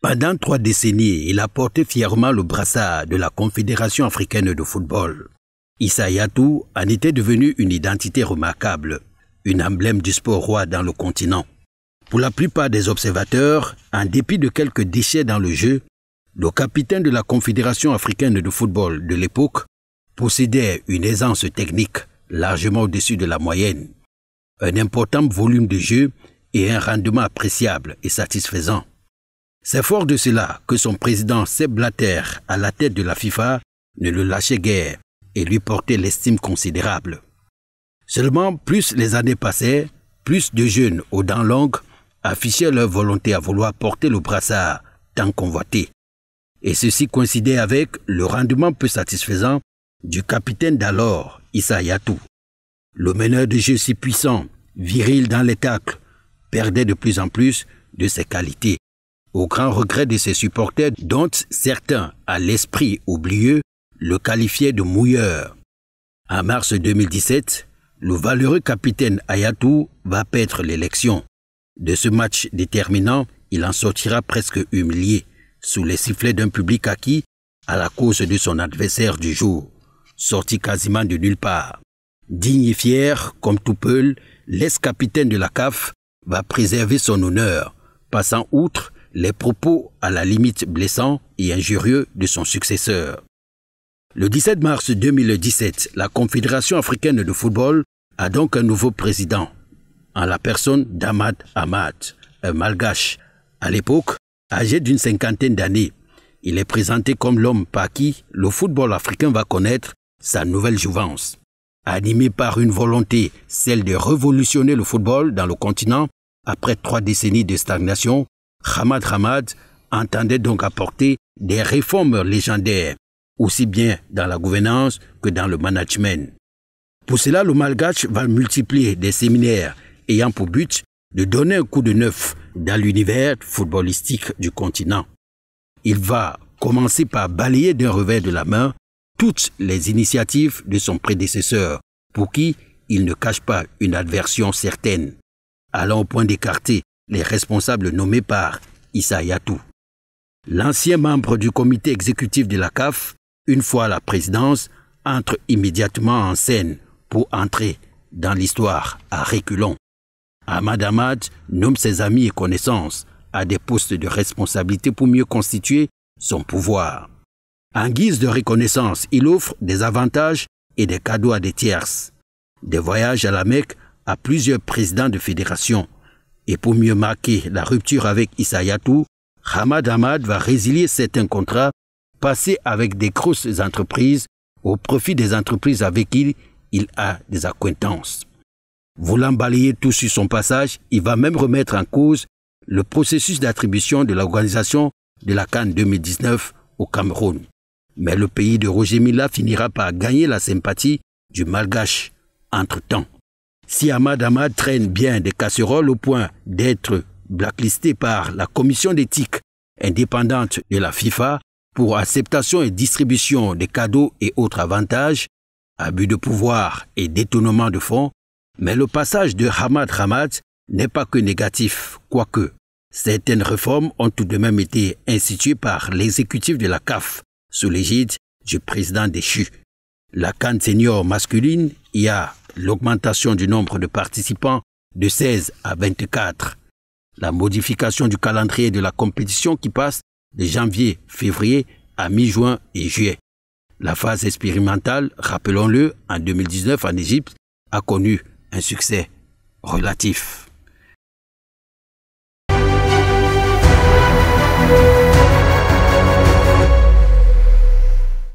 Pendant 3 décennies, il a porté fièrement le brassard de la Confédération africaine de football. Issa Hayatou en était devenu une identité remarquable, une emblème du sport roi dans le continent. Pour la plupart des observateurs, en dépit de quelques déchets dans le jeu, le capitaine de la Confédération africaine de football de l'époque possédait une aisance technique largement au-dessus de la moyenne, un important volume de jeu et un rendement appréciable et satisfaisant. C'est fort de cela que son président Sepp Blatter, à la tête de la FIFA, ne le lâchait guère et lui portait l'estime considérable. Seulement, plus les années passaient, plus de jeunes aux dents longues affichaient leur volonté à vouloir porter le brassard tant convoité. Et ceci coïncidait avec le rendement peu satisfaisant du capitaine d'alors, Issa Hayatou. Le meneur de jeu si puissant, viril dans les tacles, perdait de plus en plus de ses qualités, au grand regret de ses supporters dont certains, à l'esprit oublieux, le qualifiaient de mouilleur. En mars 2017, le valeureux capitaine Hayatou va perdre l'élection. De ce match déterminant, il en sortira presque humilié, sous les sifflets d'un public acquis à la cause de son adversaire du jour, sorti quasiment de nulle part. Digne et fier, comme tout Peul, l'ex-capitaine de la CAF va préserver son honneur, passant outre les propos à la limite blessants et injurieux de son successeur. Le 17 mars 2017, la Confédération africaine de football a donc un nouveau président, en la personne d'Ahmad Ahmad, un malgache. À l'époque, âgé d'une 50aine d'années, il est présenté comme l'homme par qui le football africain va connaître sa nouvelle jouvence. Animé par une volonté, celle de révolutionner le football dans le continent, après 3 décennies de stagnation, Ahmad Ahmad entendait donc apporter des réformes légendaires, aussi bien dans la gouvernance que dans le management. Pour cela, le Malgache va multiplier des séminaires ayant pour but de donner un coup de neuf dans l'univers footballistique du continent. Il va commencer par balayer d'un revers de la main toutes les initiatives de son prédécesseur, pour qui il ne cache pas une aversion certaine, allant au point d'écarter les responsables nommés par Issa Hayatou. L'ancien membre du comité exécutif de la CAF, une fois à la présidence, entre immédiatement en scène pour entrer dans l'histoire à reculons. Ahmad Ahmad nomme ses amis et connaissances à des postes de responsabilité pour mieux constituer son pouvoir. En guise de reconnaissance, il offre des avantages et des cadeaux à des tierces, des voyages à la Mecque à plusieurs présidents de fédération. Et pour mieux marquer la rupture avec Issa Hayatou, Ahmad Ahmad va résilier certains contrats passés avec des grosses entreprises au profit des entreprises avec qui il a des acquaintances. Voulant balayer tout sur son passage, il va même remettre en cause le processus d'attribution de l'organisation de la CAN 2019 au Cameroun. Mais le pays de Roger Milla finira par gagner la sympathie du Malgache entre-temps. Si Ahmad Ahmad traîne bien des casseroles au point d'être blacklisté par la commission d'éthique indépendante de la FIFA pour acceptation et distribution des cadeaux et autres avantages, abus de pouvoir et détournement de fonds, mais le passage de Ahmad Ahmad n'est pas que négatif, quoique certaines réformes ont tout de même été instituées par l'exécutif de la CAF sous l'égide du président déchu. La CAN senior masculine y a l'augmentation du nombre de participants de 16 à 24, la modification du calendrier de la compétition qui passe de janvier-février à mi-juin et juillet. La phase expérimentale, rappelons-le, en 2019 en Égypte, a connu un succès relatif.